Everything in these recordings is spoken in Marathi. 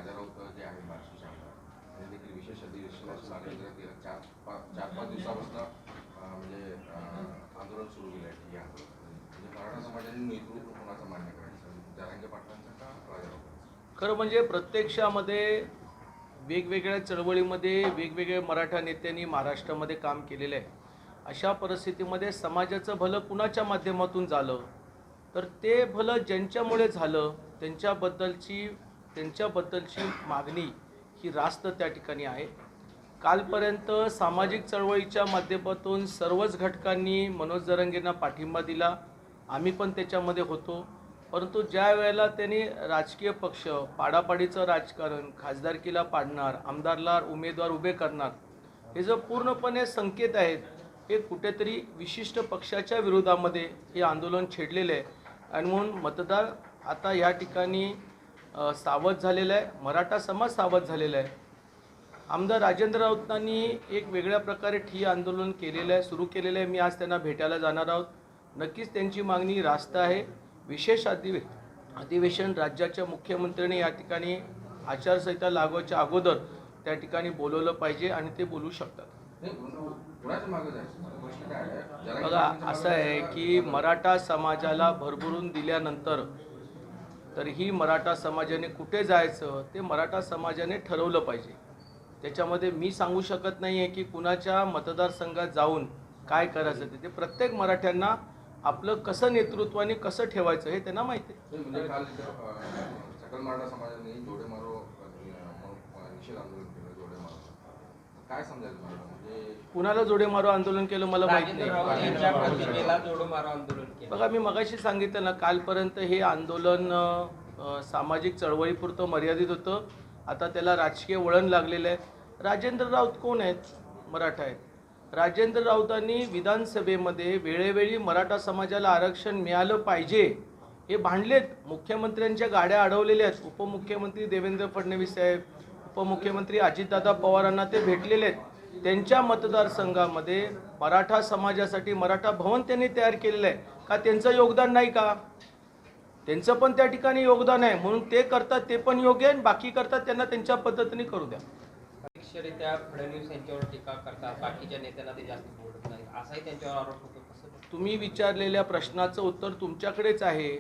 राजा राऊत जे आहेत बार्शीचे आमदार त्यांनी देखील विशेष अधिवेशनाची मागणी करत गेल्या चार पाच दिवसापासून म्हणजे आंदोलन सुरू केलं आहे. हे आंदोलन म्हणजे मराठा समाजाने नेतृत्व कोणाचं मान्य करायचं, जरांगे पाटलांचं का राजा राऊत? खरं म्हणजे प्रत्यक्षामध्ये वेगवेगळ्या चळवळीमध्ये वेगवेगळ्या मराठा नेत्यांनी महाराष्ट्रामध्ये काम केलेलं आहे. अशा परिस्थितीमध्ये समाजाचं भलं कुणाच्या माध्यमातून झालं तर ते भलं ज्यांच्यामुळे झालं त्यांच्याबद्दलची मागणी ही रास्त त्या ठिकाणी आहे. कालपर्यंत सामाजिक चळवळीच्या माध्यमातून सर्वच घटकांनी मनोज जरांगेंना पाठिंबा दिला, आम्ही पण त्याच्यामध्ये होतो. परंतु ज्या वेळेला त्यांनी राजकीय पक्ष पाडापाडीचं राजकारण, खासदारकीला पाडणार, आमदारला उमेदवार उभे करणार, हे जो पूर्णपणे संकेत आहेत, हे कुठेतरी विशिष्ट पक्षाच्या विरोधामध्ये हे आंदोलन छेडलेलं आहे. आणि म्हणून मतदार आता या ठिकाणी सावध झालेला आहे, मराठा समाज सावध झालेला आहे. आमदार राजेंद्र राऊतांनी एक वेगळ्या प्रकारे ठिय्या आंदोलन केलेलं आहे, सुरू केलेलं आहे. मी आज त्यांना भेटायला जाणार आहोत. नक्कीच त्यांची मागणी रास्त आहे. विशेष अधिवेशन राज्याच्या मुख्यमंत्र्यांनी या ठिकाणी आचारसंहिता लागवायच्या अगोदर त्या ठिकाणी बोलवलं पाहिजे आणि ते बोलू शकतात. बघा, असं आहे की मराठा समाजाला भरभरून दिल्यानंतर तरीही मराठा समाजाने कुठे जायचं ते मराठा समाजाने ठरवलं पाहिजे. त्याच्यामध्ये मी सांगू शकत नाही आहे की कुणाच्या मतदारसंघात जाऊन काय करायचं ते प्रत्येक मराठ्यांना आपलं कसं नेतृत्वाने कसं ठेवायचं हे त्यांना माहिती आहे. सकल मराठा समाजाने जोडे मारो निषेध आंदोलन केलं. जोडे मारो काय समजायचं म्हणजे कुणाला जोडे मारो आंदोलन केलं मला माहिती नाही. बघा, मी मगाशी सांगितलं ना, कालपर्यंत हे आंदोलन सामाजिक चळवळीपुरतं मर्यादित होतं. आता त्याला राजकीय वळण लागलेलं आहे. राजेंद्र राऊत कोण आहेत? मराठा आहेत. राजेंद्र राऊतांनी विधानसभेमध्ये वेळोवेळी मराठा समाजाला आरक्षण मिळालं पाहिजे हे भांडलेत. मुख्यमंत्र्यांच्या गाड्या अडवलेल्या आहेत. उपमुख्यमंत्री देवेंद्र फडणवीस साहेब, उपमुख्यमंत्री अजितदादा पवारांना ते भेटलेले आहेत. त्यांच्या मतदारसंघामध्ये मराठा समाजासाठी मराठा भवन त्यांनी तयार केलेलं आहे. का त्यांचं योगदान नाही का? त्यांचं पण त्या ठिकाणी योगदान आहे. म्हणून ते करतात ते पण योग्य आहे, बाकी करतात त्यांना त्यांच्या पद्धतीने करू द्या. परोक्षरित्या फडणवीस यांच्यावर टीका करतात, बाकीच्या नेत्यांना ते जास्त बोलत नाही, असाही त्यांच्यावर आरोप होतो. तुम्ही विचारलेल्या प्रश्नाचं उत्तर तुमच्याकडेच आहे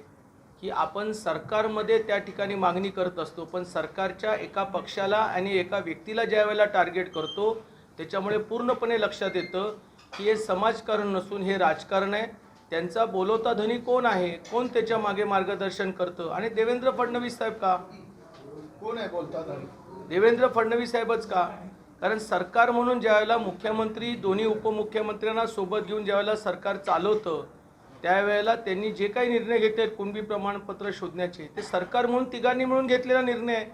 की आपण सरकारमध्ये त्या ठिकाणी मागणी करत असतो, पण सरकारच्या एका पक्षाला आणि एका व्यक्तीला ज्या वेळेला टार्गेट करतो त्याच्यामुळे पूर्णपणे लक्षात येतं की हे समाजकारण नसून हे राजकारण आहे. त्यांचा बोलवता धनी कोण आहे, कोण त्याच्या मागे मार्गदर्शन करतं? आणि देवेंद्र फडणवीस साहेब का? कोण आहे बोलता धनी? देवेंद्र फडणवीस साहेबच का? कारण सरकार म्हणून ज्यावेळेला मुख्यमंत्री दोन्ही उपमुख्यमंत्र्यांना सोबत घेऊन ज्यावेळेला सरकार चालवतं त्यावेळेला त्यांनी जे काही निर्णय घेतले कुणबी प्रमाणपत्र शोधण्याचे, ते सरकार म्हणून तिघांनी मिळून घेतलेला निर्णय आहे.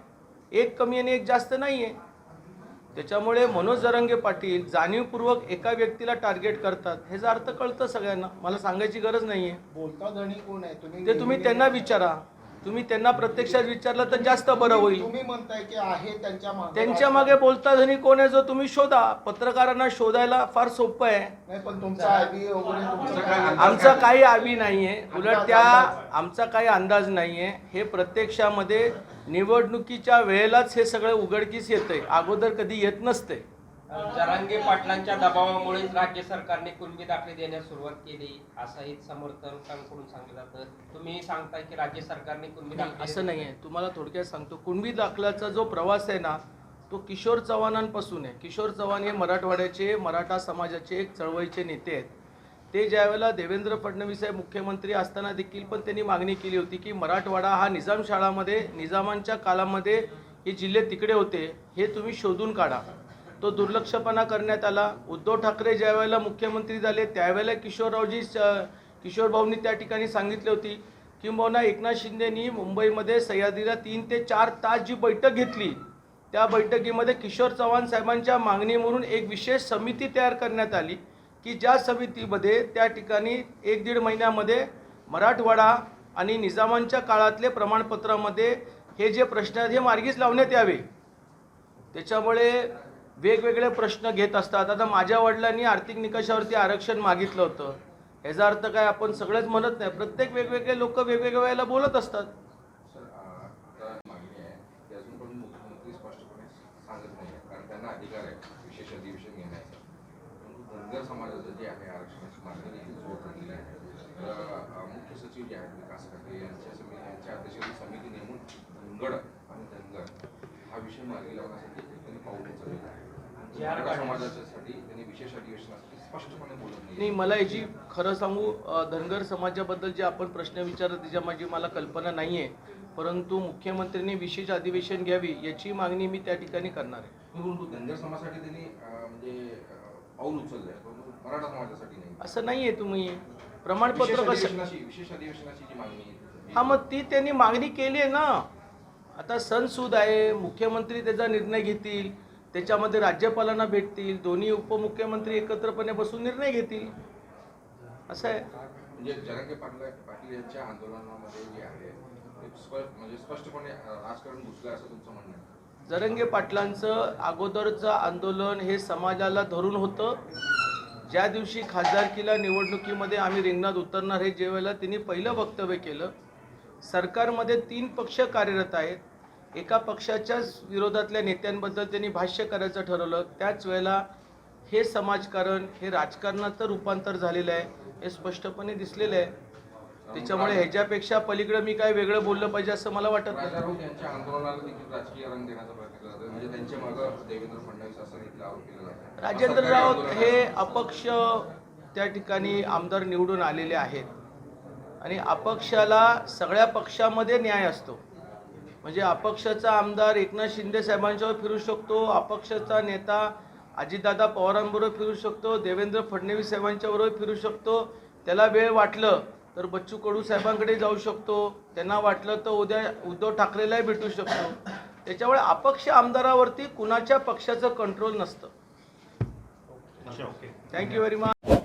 एक कमी आणि एक जास्त नाही आहे. त्याच्यामुळे मनोज जरांगे पाटील जाणीवपूर्वक एका व्यक्तीला टार्गेट करतात ह्याचा अर्थ कळतं सगळ्यांना. मला सांगायची गरज नाही आहे. बोलता धनी कोण आहे? ते तुम्ही त्यांना विचारा. तुम्ही त्यांना प्रत्यक्षात विचारलं तर जास्त बरं होईल. तुम्ही म्हणताय की आहे त्यांच्या मागे बोलता धनी कोण आहे जो तुम्ही शोधा. पत्रकारांना शोधायला फार सोपं आहे. नाही, पण तुमचा आयबी वगैरे आमचा काही आवी नाहीये, उलट त्या आमचा काही अंदाज नाहीये. हे प्रत्यक्षामध्ये निवडणुकीच्या वेळेलाच हे सगळं उघडकीस येतंय, अगोदर कधी येत नसते. जरांगे पाटलांच्या दबावामुळे राज्य सरकारने कुणबी दाखले देण्यास सुरुवात केली असंही समर्थकांकडून सांगितलं जातं. तुम्ही सांगताय की राज्य सरकारने कुणबी दाखले. असं नाही आहे. तुम्हाला थोडक्यात सांगतो, कुणबी दाखल्याचा जो प्रवास आहे ना तो किशोर चव्हाणांपासून आहे. किशोर चव्हाण हे मराठवाड्याचे मराठा समाजाचे एक चळवळीचे नेते आहेत. ते ज्यावेळेला देवेंद्र फडणवीस साहेब मुख्यमंत्री असताना देखील पण त्यांनी मागणी केली होती की मराठवाडा हा निजाम शाळामध्ये निजामांच्या काळामध्ये हे जिल्हे तिकडे होते, हे तुम्ही शोधून काढा. तो दुर्लक्षपणा करण्यात आला. उद्धव ठाकरे ज्या वेळेला मुख्यमंत्री झाले त्यावेळेला किशोरभाऊंनी त्या ठिकाणी सांगितले होती किंबहुना एकनाथ शिंदेनी मुंबईमध्ये सह्याद्रीला 3 ते 4 तास जी बैठक घेतली त्या बैठकीमध्ये किशोर चव्हाण साहेबांच्या मागणी म्हणून एक विशेष समिती तयार करण्यात आली की ज्या समितीमध्ये त्या ठिकाणी 1-1.5 महिन्यामध्ये मराठवाडा आणि निजामांच्या काळातले प्रमाणपत्रामध्ये हे जे प्रश्न आहेत हे मार्गीच लावण्यात यावे. त्याच्यामुळे वेगवेगळे प्रश्न घेत असतात. आता माझ्या वडिलांनी आर्थिक निकषावरती आरक्षण मागितलं होतं, याचा अर्थ काय आपण सगळेच म्हणत नाही. प्रत्येक वेगवेगळे लोक वेगवेगळ्या वेळेला बोलत असतात. समाजाचं जे आहे आरक्षणाची मागणी देखील जोर धरलेली आहे. तर मुख्य सचिव जे आहेत विकास खाते यांच्या अध्यक्षतेखाली समिती नेमून धनगड आणि धनगर हा विषय मार्गी लावण्यासाठी त्यांनी पाऊल उचललेलं आहे. मराठा समाजाच्यासाठी त्यांनी विशेष अधिवेशनासाठी स्पष्टपणे बोलत नाही, मला याची खरं सांगू धनगर समाजाबद्दल जे आपण प्रश्न विचारत त्याच्या माझी मला कल्पना नाही आहे, परंतु मुख्यमंत्र्यांनी विशेष अधिवेशन घ्यावी याची मागणी मी त्या ठिकाणी करणार आहे. परंतु धनगर समाजासाठी त्यांनी म्हणजे पाऊल उचललंय, परंतु मराठा समाजासाठी नाही. असं नाही आहे. तुम्ही प्रमाणपत्र कसं विशेष अधिवेशनाची जी मागणी आहे हा मग ती त्यांनी मागणी केली आहे ना. आता सणसूद आहे, मुख्यमंत्री त्याचा निर्णय घेतील, त्याच्यामध्ये राज्यपालांना भेटतील, दोन्ही उपमुख्यमंत्री एकत्रपणे बसून निर्णय घेतील, असं आहे. म्हणजे जरांगे पाटील यांच्या आंदोलनामध्ये जे आहे ते म्हणजे स्पष्टपणे राजकारण घुसलं असं तुमचं म्हणणं आहे? जरांगे पाटलांचं अगोदरचं आंदोलन हे समाजाला धरून होतं. ज्या दिवशी खासदारकीला निवडणुकीमध्ये आम्ही रिंगणात उतरणार हे ज्यावेळेला त्यांनी पहिलं वक्तव्य केलं, सरकारमध्ये 3 पक्ष कार्यरत आहेत, एका पक्षाच्याच विरोधातल्या नेत्यांबद्दल त्यांनी भाष्य करायचं ठरवलं. त्याच वेळेला हे समाजकारण हे राजकारणाचं रूपांतर झालेलं आहे हे स्पष्टपणे दिसलेलं आहे. त्याच्यामुळे ह्याच्यापेक्षा पलीकडे मी काय वेगळं बोललं पाहिजे असं मला वाटत नाही. राजा राऊत यांच्या आंदोलनाला देखील राजकीय रंग देण्याचा प्रयत्न केला जातो, म्हणजे त्यांच्या मागं देवेंद्र फडणवीस असं देखील आरोप केला जातो. राजेंद्र राऊत हे अपक्ष त्या ठिकाणी आमदार निवडून आलेले आहेत आणि अपक्षाला सगळ्या पक्षामध्ये न्याय असतो. म्हणजे अपक्षाचा आमदार एकनाथ शिंदे साहेबांच्यावर फिरू शकतो, अपक्षाचा नेता अजितदादा पवारांबरोबर फिरू शकतो, देवेंद्र फडणवीस साहेबांच्याबरोबर फिरू शकतो, त्याला वेळ वाटलं तर बच्चू कडू साहेबांकडे जाऊ शकतो, त्यांना वाटलं तर उद्या उद्धव ठाकरेलाही भेटू शकतो. त्याच्यामुळे अपक्ष आमदारावरती कुणाच्या पक्षाचं कंट्रोल नसतं. Thank you very much.